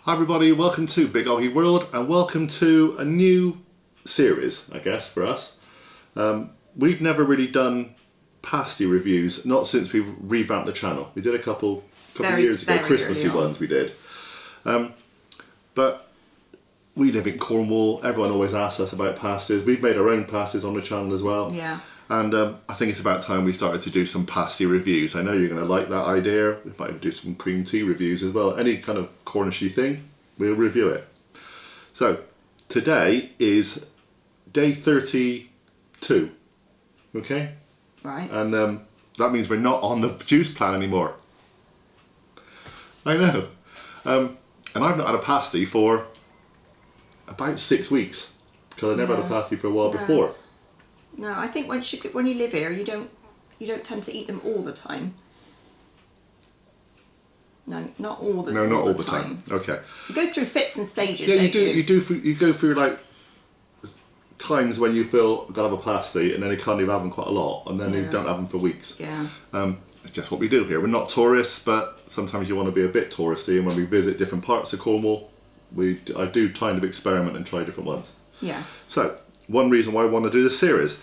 Hi everybody, welcome to Big Oggie World and welcome to a new series, I guess, for us. We've never really done pasty reviews, not since we've revamped the channel. We did a couple years ago, Christmassy ones we did. But we live in Cornwall, everyone always asks us about pasties. We've made our own pasties on the channel as well. Yeah. And I think it's about time we started to do some pasty reviews. I know you're going to like that idea. We might even do some cream tea reviews as well. Any kind of Cornishy thing, we'll review it. So today is day 32, okay? Right. And that means we're not on the juice plan anymore. I know. And I've not had a pasty for about 6 weeks because I never had a pasty for a while before. No, I think when you live here, you don't tend to eat them all the time. No, not all the time. No, not all the time. Okay. You go through fits and stages. Yeah, you do. You go through like times when you feel I've got to have a pasty, and then you can't even have them quite a lot, and then you don't have them for weeks. Yeah. It's just what we do here. We're not tourists, but sometimes you want to be a bit touristy, and when we visit different parts of Cornwall, I do kind of experiment and try different ones. Yeah. So one reason why I want to do this series.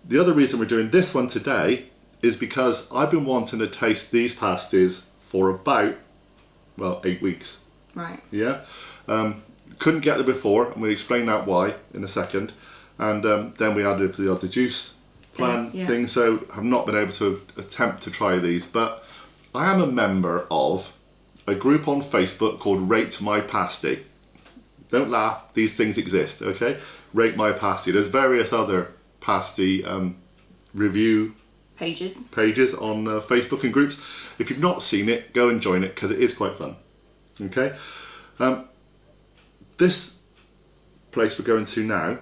The other reason we're doing this one today is because I've been wanting to taste these pasties for about, well, 8 weeks. Right. Yeah. Couldn't get there before, and we'll explain that why in a second. And then we added the other juice plan thing, so I've not been able to attempt to try these, but I am a member of a group on Facebook called Rate My Pasty. Don't laugh, these things exist, okay? Rate My Pasty. There's various other pasty review pages on Facebook and groups. If you've not seen it, go and join it because it is quite fun. Okay, this place we're going to now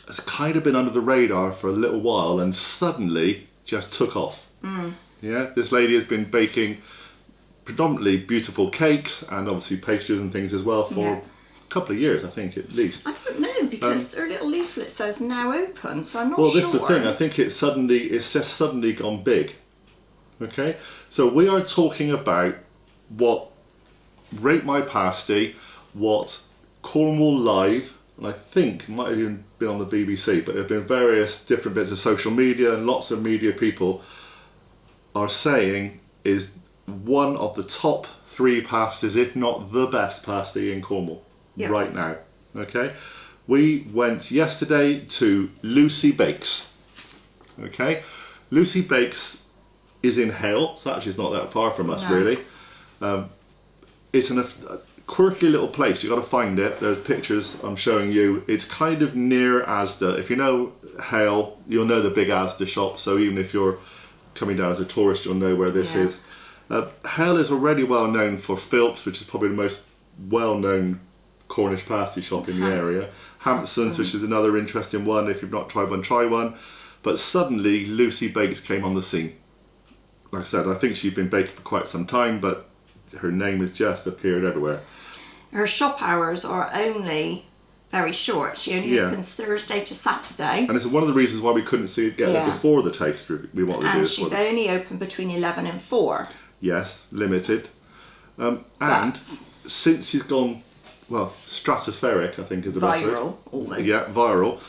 has kind of been under the radar for a little while and suddenly just took off. Yeah, this lady has been baking predominantly beautiful cakes and obviously pastries and things as well for a couple of years, I think, at least. I don't know, because her little leaflet says now open, so I'm not sure. Well, this is the thing. I think it's just suddenly gone big. Okay, so we are talking about what Rate My Pasty, what Cornwall Live, and I think it might have even been on the BBC, but there have been various different bits of social media and lots of media people are saying is one of the top 3 pasties, if not the best pasty in Cornwall right now. Okay, we went yesterday to Lucy Bakes. Okay, Lucy Bakes is in HAYLE, so actually it's not that far from us really. It's a quirky little place, you've got to find it. There's pictures I'm showing you. It's kind of near Asda. If you know HAYLE, you'll know the big Asda shop, so even if you're coming down as a tourist, you'll know where this is. HAYLE is already well known for Philps, which is probably the most well-known Cornish pasty shop in the area. Hampson's, which is another interesting one. If you've not tried one, try one. But suddenly Lucy Bakes came on the scene. Like I said, I think she'd been baking for quite some time, but her name has just appeared everywhere. Her shop hours are only very short. She only opens Thursday to Saturday. And it's one of the reasons why we couldn't see it get there before the taste review. We wanted to do and this she's one. only open between 11 and 4. Yes, limited. And since she's gone, well, stratospheric, I think is the best word. Viral, almost. Yeah, viral.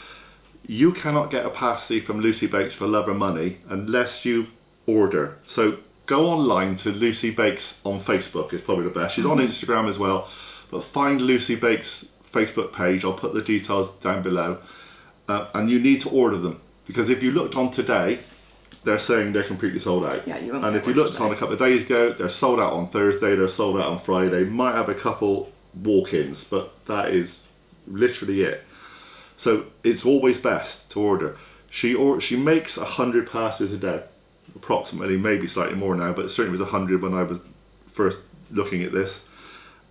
You cannot get a pasty from Lucy Bakes for love or money unless you order. So go online to Lucy Bakes on Facebook, is probably the best. She's on Instagram as well, but find Lucy Bakes Facebook page. I'll put the details down below. And you need to order them, because if you looked on today, they're saying they're completely sold out. Yeah, you won't. And if you looked on a couple of days ago, they're sold out on Thursday, they're sold out on Friday. Might have a couple walk-ins, but that is literally it. So it's always best to order. She makes 100 pasties a day, approximately, maybe slightly more now, but it certainly was 100 when I was first looking at this,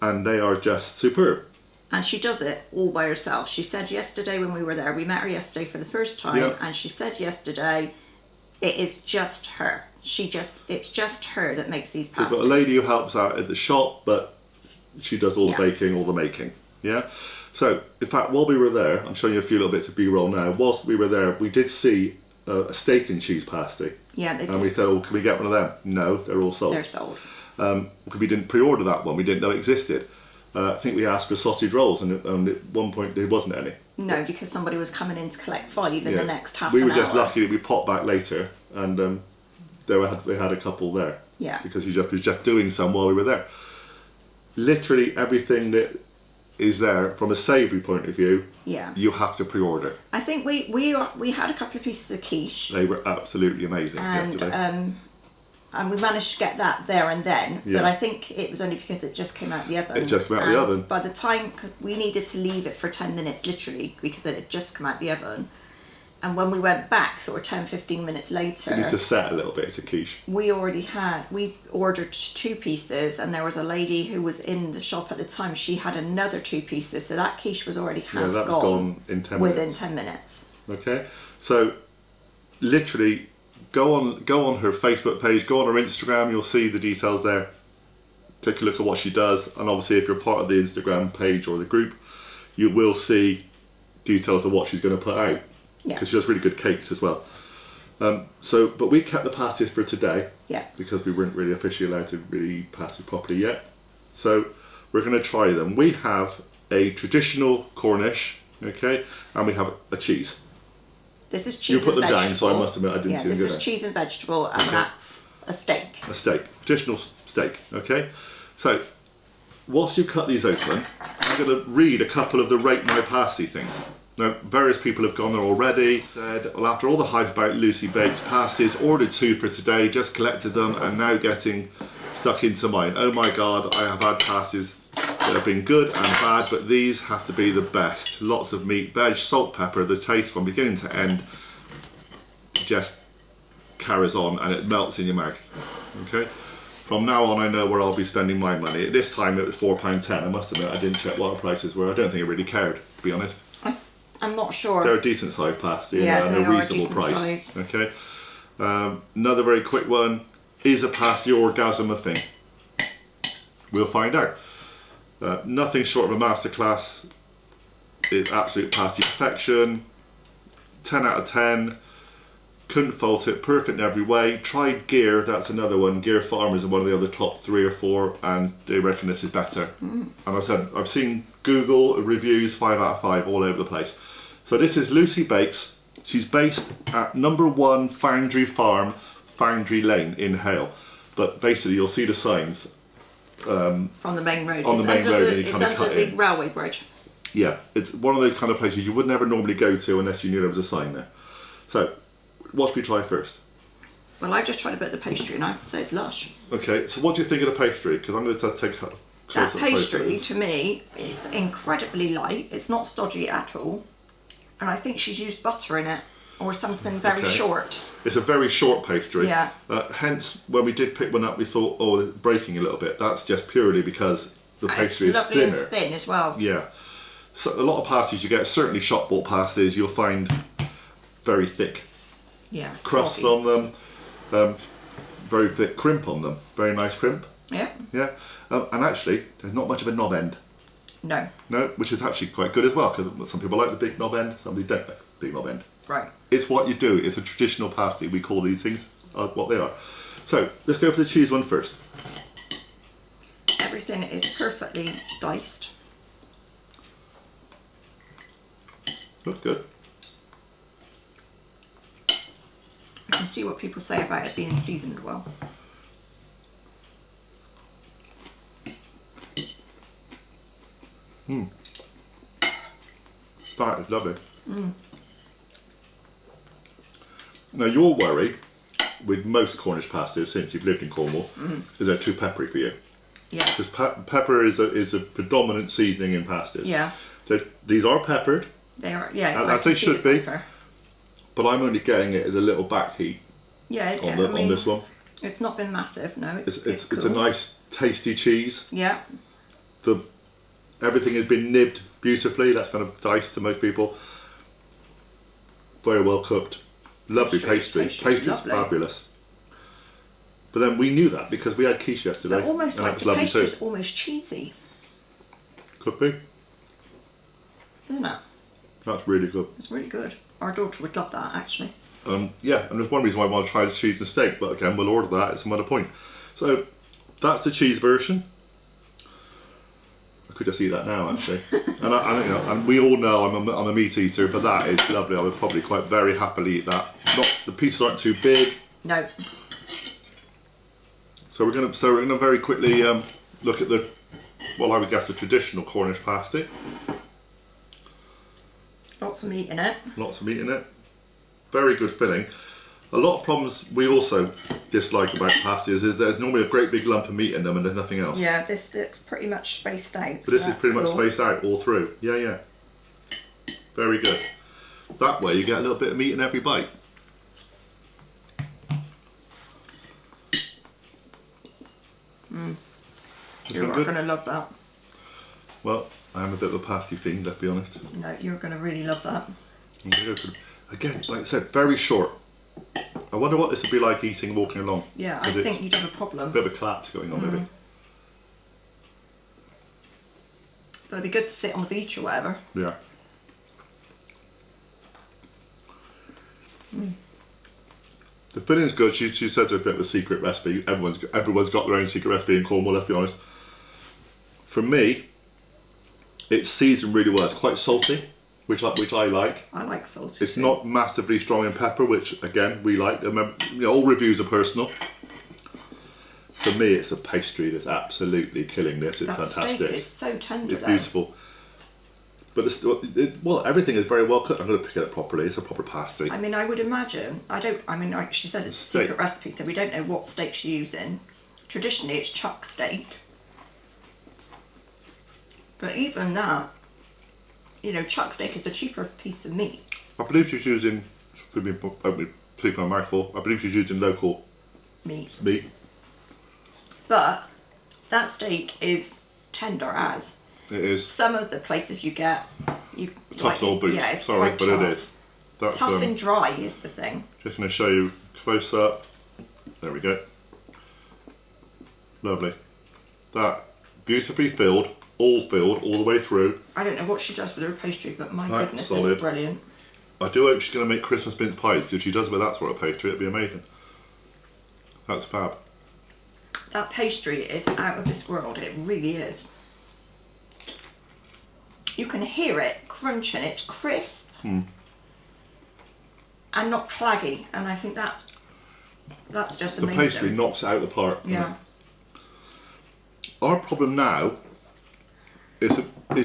and they are just superb. And she does it all by herself. She said yesterday when we were there, we met her yesterday for the first time, and she said yesterday, it is just her. It's just her that makes these pasties. We've got a lady who helps out at the shop, but she does all the baking, all the making. Yeah. So, in fact, while we were there, I'm showing you a few little bits of B-roll now. Whilst we were there, we did see a steak and cheese pasty. Yeah, they did. And we thought, oh, can we get one of them? No, they're all sold. They're sold. We didn't pre-order that one. We didn't know it existed. I think we asked for sausage rolls, and at one point there wasn't any. No, because somebody was coming in to collect 5 in the next half We an were just hour. lucky that we popped back later, and they had a couple there. Yeah. Because he was just doing some while we were there. Literally everything that is there from a savoury point of view, Yeah. you have to pre-order. I think we had a couple of pieces of quiche, They were absolutely amazing yesterday. and we managed to get that there and then. Yeah. But I think it was only because it just came out of the oven. It just came out of the oven. By the time, cause we needed to leave it for 10 minutes literally because it had just come out of the oven. And when we went back, sort of 10, 15 minutes later, It needs to set a little bit. It's a quiche. we ordered 2 pieces, and there was a lady who was in the shop at the time. She had another 2 pieces, so that quiche was already half that was gone in 10 within minutes. 10 minutes. Okay, so literally go on her Facebook page, go on her Instagram. You'll see the details there. Take a look at what she does, and obviously if you're part of the Instagram page or the group, you will see details of what she's going to put out. Yeah. Because she does really good cakes as well. But we kept the pasties for today. Yeah. Because we weren't really officially allowed to really eat pasties properly yet. So we're going to try them. We have a traditional Cornish, okay, and we have a cheese. This is cheese You put and them vegetable. down, so I must admit I didn't see them This go is down. cheese and vegetable, and that's a steak. A steak, traditional steak, okay? So, whilst you cut these open, I'm going to read a couple of the Rate My Pasty things. Now, various people have gone there already, said, well, after all the hype about Lucy Bake's pasties, ordered 2 for today, just collected them, and now getting stuck into mine. Oh my God, I have had pasties that have been good and bad, but these have to be the best. Lots of meat, veg, salt, pepper, the taste from beginning to end just carries on and it melts in your mouth. Okay? From now on, I know where I'll be spending my money. At this time, it was £4.10. I must admit, I didn't check what the prices were. I don't think I really cared, to be honest. I'm not sure. They're a decent sized pasty Yeah, and they a are a reasonable decent price. size. Okay. Another very quick one. Is a pasty orgasm a thing? We'll find out. Nothing short of a masterclass. It's absolute pasty perfection. 10 out of 10. Couldn't fault it. Perfect in every way. Tried Gear. That's another one. Gear Farmers are one of the other top 3 or 4, and they reckon this is better. And I said I've seen Google reviews 5 out of 5 all over the place. So this is Lucy Bakes. She's based at number 1 Foundry Farm, Foundry Lane in HAYLE. But basically, you'll see the signs. From the main road. On the main road, and you It's kinda under cut the in. railway bridge. Yeah, it's one of those kind of places you would never normally go to unless you knew there was a sign there. So, what should we try first? Well, I just tried a bit of the pastry, and I have to say it's lush. Okay, so what do you think of the pastry? Because I'm going to take a That close-up pastry, photos. to me, is incredibly light. It's not stodgy at all. And I think she's used butter in it, or something very Okay. short. It's a very short pastry. Yeah. Hence, when we did pick one up, we thought, oh, it's breaking a little bit. That's just purely because the pastry is It's lovely thinner. and thin as well. Yeah. So a lot of pasties you get, certainly shop bought pasties, you'll find very thick Yeah. crusts frothy. on them, very thick crimp on them. Very nice crimp. Yeah. Yeah. And actually, there's not much of a knob end. No. No, which is actually quite good as well, because some people like the big knob end, some people don't like the big knob end. Right. It's what you do. It's a traditional pasty. We call these things what they are. So let's go for the cheese one first. Everything is perfectly diced. Looks good. I can see what people say about it being seasoned well. That is lovely. Now your worry with most Cornish pasties since you've lived in Cornwall is they're too peppery for you. Yeah. Because pepper is a predominant seasoning in pasties. Yeah. So these are peppered, They are. Yeah. As I they can see should the be. pepper. but I'm only getting it as a little back heat Yeah. on, yeah, on this one. It's not been massive. No. It's It's a cool. nice tasty cheese. Yeah. Everything has been nibbed beautifully. That's kind of diced to most people. Very well cooked. Lovely pastry. Pastry's Pastry's lovely. fabulous. But then we knew that because we had quiche yesterday. But almost and like that was the lovely pastry's too. almost cheesy, Could be. isn't it? That's really good. It's really good. Our daughter would love that actually. Yeah, and there's one reason why I want to try the cheese and steak, but again, we'll order that at some other point. So that's the cheese version. A could just eat that now, actually. And, and we all know I'm a meat eater, but that is lovely. I would probably quite very happily eat that. The pieces aren't too big. No. So we're gonna very quickly look at I would guess the traditional Cornish pasty. Lots of meat in it. Lots of meat in it. Very good filling. A lot of problems we also dislike about pasties is there's normally a great big lump of meat in them and there's nothing else. Yeah, this looks pretty much spaced out. But this is pretty much spaced out all through. Yeah. Very good. That way you get a little bit of meat in every bite. You're not going to love that. Well, I am a bit of a pasty fiend, let's be honest. No, you're going to really love that. Again, like I said, very short. I wonder what this would be like eating walking along. Yeah, I think you'd have a problem. A bit of a collapse going on, maybe. But it'd be good to sit on the beach or whatever. Yeah. The filling's good. She said it's a bit of a secret recipe. Everyone's got their own secret recipe in Cornwall, let's be honest. For me, it's seasoned really well. It's quite salty, which I like. I like salty. It's not massively strong in pepper, which again we like. Remember, all reviews are personal. For me, it's the pastry that's absolutely killing this. It's fantastic. Steak is so tender. It's beautiful. But everything is very well cooked. I'm going to pick it up properly. It's a proper pasty. I mean, I would imagine. She said it's a secret recipe, so we don't know what steak she's using. Traditionally, it's chuck steak. But even that, chuck steak is a cheaper piece of meat. I believe she's using, speaking on mouthful, I believe she's using local meat. But that steak is tender as. It is. Some of the places you get, tough old boots. Yeah, it's sorry, quite but tough. it is. That's, tough and dry is the thing. Just going to show you close up. There we go. Lovely. That beautifully filled all the way through. I don't know what she does with her pastry, but my Right, goodness, solid. it's brilliant. I do hope she's going to make Christmas mince pies. If she does with that sort of pastry, it'd be amazing. That's fab. That pastry is out of this world. It really is. You can hear it crunching. It's crisp and not claggy, and I think that's just amazing. The pastry knocks it out of the park. Yeah. Our problem now is I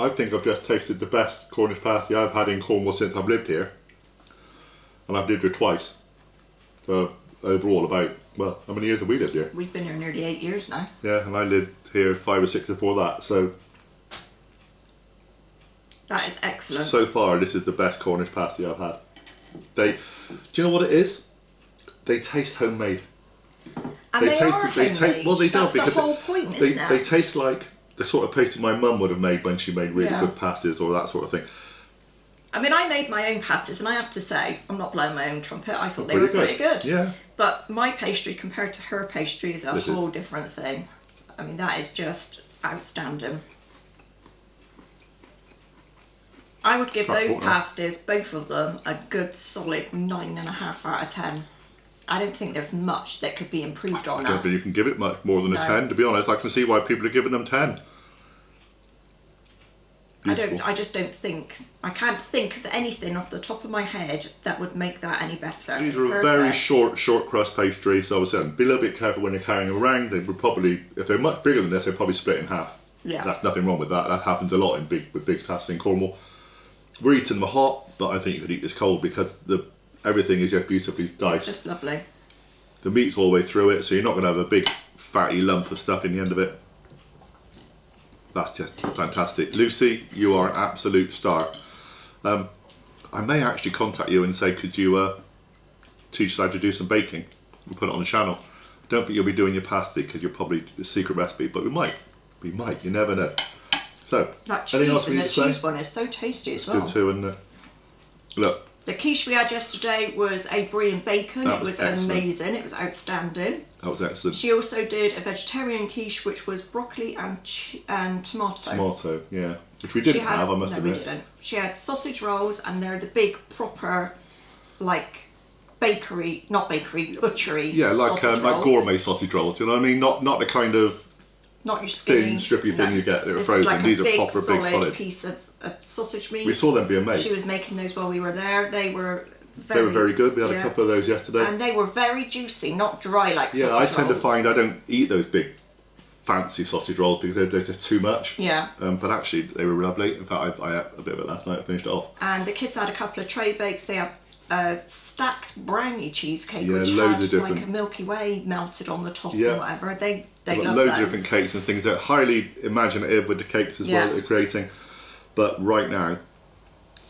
think I've just tasted the best Cornish pasty I've had in Cornwall since I've lived here, and I've lived here twice. So overall, how many years have we lived here? We've been here nearly 8 years now. Yeah, and I lived here 5 or 6 before that. So that is excellent. So far, this is the best Cornish pasty I've had. Do you know what it is? They taste homemade. And they are homemade. Well, they That's do, because the whole point, isn't it? They taste like the sort of pastry my mum would have made when she made really good pasties or that sort of thing. I mean, I made my own pasties, and I have to say, I'm not blowing my own trumpet, I thought they were pretty good. Yeah. But my pastry compared to her pastry is a whole different thing. I mean, that is just outstanding. I would give those pasties, both of them, a good solid 9.5 out of 10. I don't think there's much that could be improved on that. I don't think you can give it much more than a 10, to be honest. I can see why people are giving them 10. Beautiful. I can't think of anything off the top of my head that would make that any better. These are a very short crust pastry, so I was saying, be a little bit careful when you're carrying them around. They would probably, if they're much bigger than this, they'd probably split in half. Yeah. That's nothing wrong with that. That happens a lot with big pasties in Cornwall. We're eating them hot, but I think you could eat this cold because everything is just beautifully diced. It's just lovely. The meat's all the way through it, so you're not going to have a big fatty lump of stuff in the end of it. That's just fantastic. Lucy, you are an absolute star. I may actually contact you and say, could you teach us how to do some baking? We'll put it on the channel. I don't think you'll be doing your pasty because you're probably a secret recipe, but we might. We might, you never know. So, that cheese anything else we and need the to say? cheese one is so tasty as well. Good too, and look. The quiche we had yesterday was a brie and bacon. It was amazing. It was outstanding. That was excellent. She also did a vegetarian quiche, which was broccoli and tomato. Tomato, yeah. Which we didn't have, I must admit. No, we didn't. She had sausage rolls, and they're the big, proper, like, butchery Yeah, like sausage rolls. gourmet sausage rolls, you know what I mean? Not the kind of not your skinny, thin, strippy thing you get that are this frozen. is like These a are big, proper big solid. piece of sausage meat. We saw them being made. She was making those while we were there. They were very, very good. We had a couple of those yesterday. And they were very juicy, not dry like sausage rolls. Yeah, I tend to find I don't eat those big fancy sausage rolls because they're just too much. Yeah. But actually they were lovely. In fact, I ate a bit of it last night and finished it off. And the kids had a couple of tray bakes. They had stacked brownie cheesecake, yeah, which loads had of different, like a Milky Way melted on the top yeah. or whatever. They love loads those. of different cakes and things. They're highly imaginative with the cakes as well that they're creating. But right now,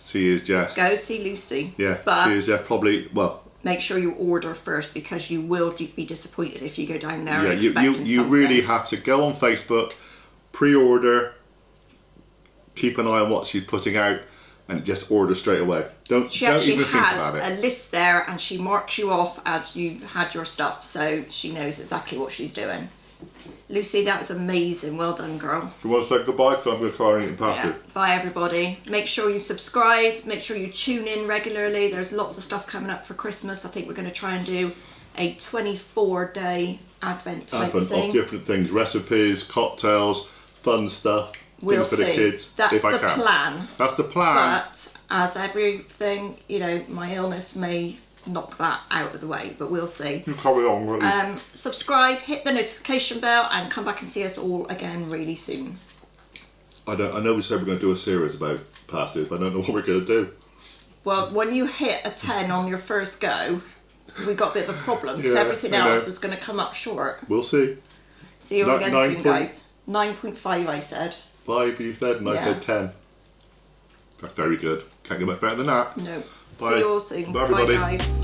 she is just... Go see Lucy. Yeah, but she is just probably, well... Make sure you order first because you will be disappointed if you go down there Yeah, expecting you something. really have to go on Facebook, pre-order, keep an eye on what she's putting out, and just order straight away. Don't even think about it. She has a list there and she marks you off as you've had your stuff, so she knows exactly what she's doing. Lucy, that was amazing. Well done, girl. Do you want to say goodbye? Because I'm going to try and eat past it. Bye, everybody. Make sure you subscribe. Make sure you tune in regularly. There's lots of stuff coming up for Christmas. I think we're going to try and do a 24-day Advent type thing. Of different things. Recipes, cocktails, fun stuff. We'll things for see. the kids. That's if I the can. plan. That's the plan. But as everything, you know, my illness may knock that out of the way, but we'll see. You carry on, really. Subscribe, hit the notification bell, and come back and see us all again really soon. I know we said we're going to do a series about pasties, but I don't know what we're going to do. Well, when you hit a 10 on your first go, we got a bit of a problem because everything else is going to come up short. We'll see. See you again soon, guys. 9.5 I said. 5 you said, and I said 10. That's very good. Can't get much better than that. No. Bye. See you all soon. Bye, everybody. Bye, guys.